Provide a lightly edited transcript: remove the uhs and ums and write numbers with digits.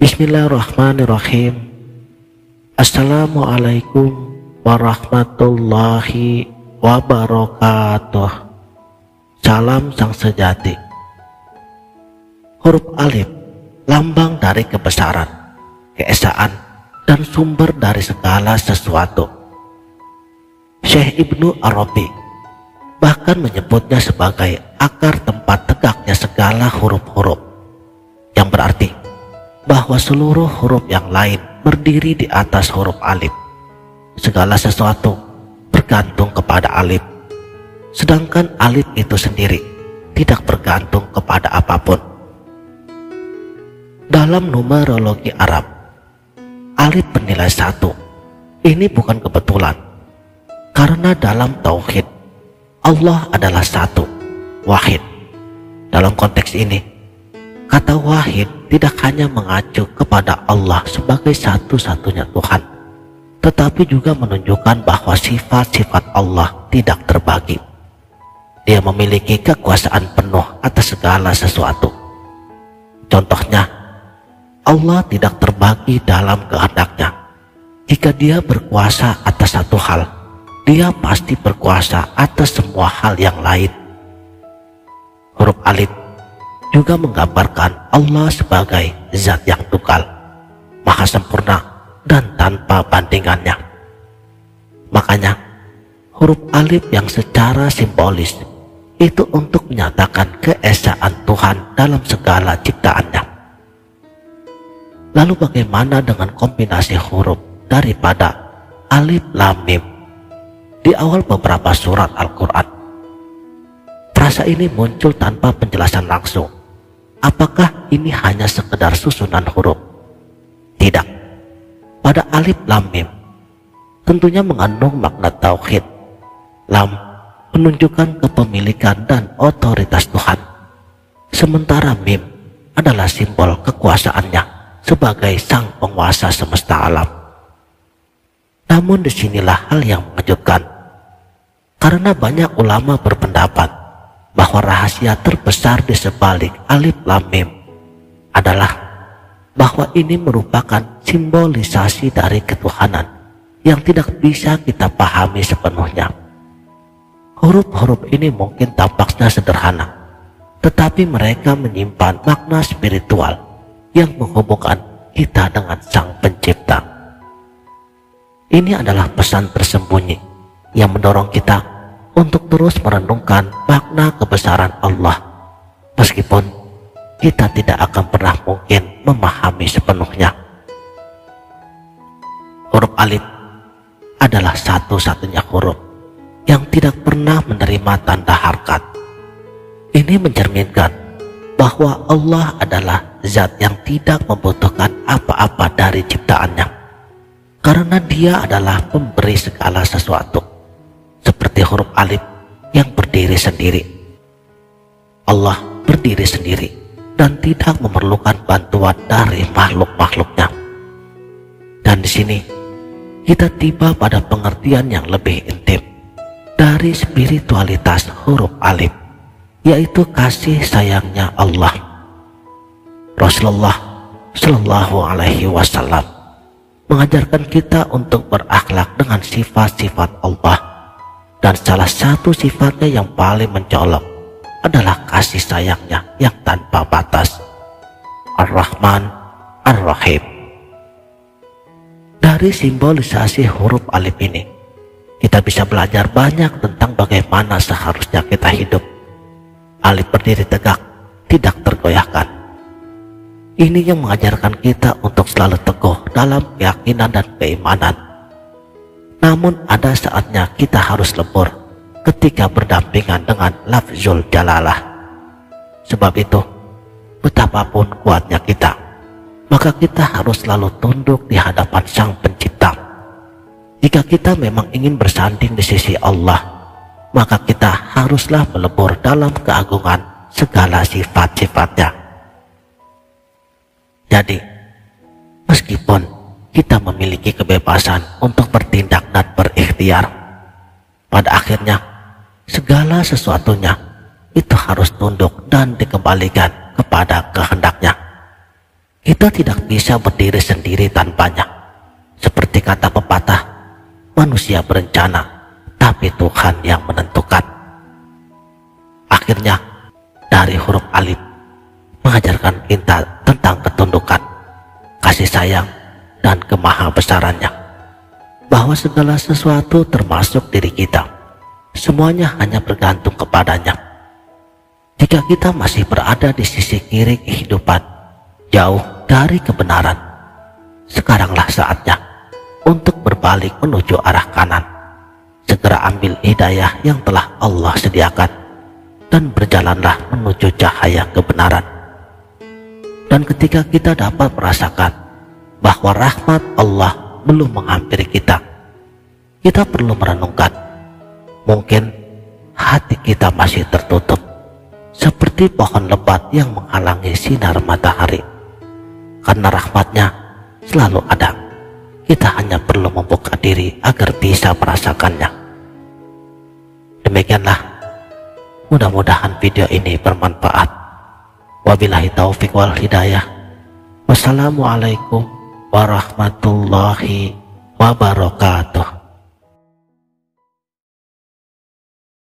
Bismillahirrahmanirrahim. Assalamualaikum warahmatullahi wabarakatuh. Salam sang sejati. Huruf alif, lambang dari kebesaran, keesaan, dan sumber dari segala sesuatu. Syekh Ibnu Arabi bahkan menyebutnya sebagai akar tempat tegaknya segala huruf-huruf, yang berarti bahwa seluruh huruf yang lain berdiri di atas huruf alif. Segala sesuatu bergantung kepada alif, sedangkan alif itu sendiri tidak bergantung kepada apapun. Dalam numerologi Arab, alif bernilai 1. Ini bukan kebetulan, karena dalam tauhid Allah adalah satu, wahid. Dalam konteks ini, kata wahid tidak hanya mengacu kepada Allah sebagai satu-satunya Tuhan, tetapi juga menunjukkan bahwa sifat-sifat Allah tidak terbagi. Dia memiliki kekuasaan penuh atas segala sesuatu. Contohnya, Allah tidak terbagi dalam kehendaknya. Jika Dia berkuasa atas satu hal, Dia pasti berkuasa atas semua hal yang lain. Huruf alif juga menggambarkan Allah sebagai zat yang tunggal, maha sempurna dan tanpa bandingannya. Makanya huruf alif yang secara simbolis itu untuk menyatakan keesaan Tuhan dalam segala ciptaannya. Lalu bagaimana dengan kombinasi huruf daripada alif lam mim di awal beberapa surat Al-Quran? Frasa ini muncul tanpa penjelasan langsung. Apakah ini hanya sekedar susunan huruf? Tidak. Pada alif lam mim tentunya mengandung makna tauhid. Lam menunjukkan kepemilikan dan otoritas Tuhan, sementara mim adalah simbol kekuasaannya sebagai sang penguasa semesta alam. Namun disinilah hal yang mengejutkan, karena banyak ulama berpendapat bahwa rahasia terbesar di sebalik alif lam mim adalah bahwa ini merupakan simbolisasi dari ketuhanan yang tidak bisa kita pahami sepenuhnya. Huruf-huruf ini mungkin tampaknya sederhana, tetapi mereka menyimpan makna spiritual yang menghubungkan kita dengan Sang Pencipta. Ini adalah pesan tersembunyi yang mendorong kita untuk terus merenungkan makna kebesaran Allah, meskipun kita tidak akan pernah mungkin memahami sepenuhnya. Huruf alif adalah satu-satunya huruf yang tidak pernah menerima tanda harkat. Ini mencerminkan bahwa Allah adalah zat yang tidak membutuhkan apa-apa dari ciptaannya, karena Dia adalah pemberi segala sesuatu. Seperti huruf alif yang berdiri sendiri, Allah berdiri sendiri dan tidak memerlukan bantuan dari makhluk-makhluknya. Dan di sini kita tiba pada pengertian yang lebih intim dari spiritualitas huruf alif, yaitu kasih sayangnya Allah. Rasulullah Shallallahu Alaihi Wasallam mengajarkan kita untuk berakhlak dengan sifat-sifat Allah. Dan salah satu sifatnya yang paling mencolok adalah kasih sayangnya yang tanpa batas. Ar-Rahman, Ar-Rahim. Dari simbolisasi huruf alif ini, kita bisa belajar banyak tentang bagaimana seharusnya kita hidup. Alif berdiri tegak, tidak tergoyahkan. Ini yang mengajarkan kita untuk selalu teguh dalam keyakinan dan keimanan. Namun ada saatnya kita harus lebur ketika berdampingan dengan lafzul jalalah. Sebab itu, betapapun kuatnya kita, maka kita harus selalu tunduk di hadapan Sang Pencipta. Jika kita memang ingin bersanding di sisi Allah, maka kita haruslah melebur dalam keagungan segala sifat-sifatnya. Jadi, meskipun kita memiliki kebebasan untuk bertindak dan berikhtiar, pada akhirnya segala sesuatunya itu harus tunduk dan dikembalikan kepada kehendaknya. Kita tidak bisa berdiri sendiri tanpanya. Seperti kata pepatah, manusia berencana, tapi Tuhan yang menentukan. Akhirnya, dari huruf alif mengajarkan kita tentang ketundukan, kasih sayang, dan kemahabesarannya. Bahwa segala sesuatu termasuk diri kita, semuanya hanya bergantung kepadanya. Jika kita masih berada di sisi kiri kehidupan, jauh dari kebenaran, sekaranglah saatnya untuk berbalik menuju arah kanan. Segera ambil hidayah yang telah Allah sediakan dan berjalanlah menuju cahaya kebenaran. Dan ketika kita dapat merasakan bahwa rahmat Allah belum menghampiri kita, kita perlu merenungkan, mungkin hati kita masih tertutup seperti pohon lebat yang menghalangi sinar matahari. Karena rahmatnya selalu ada, kita hanya perlu membuka diri agar bisa merasakannya. Demikianlah, mudah-mudahan video ini bermanfaat. Wabillahi taufiq wal hidayah. Wassalamualaikum warahmatullahi wabarakatuh.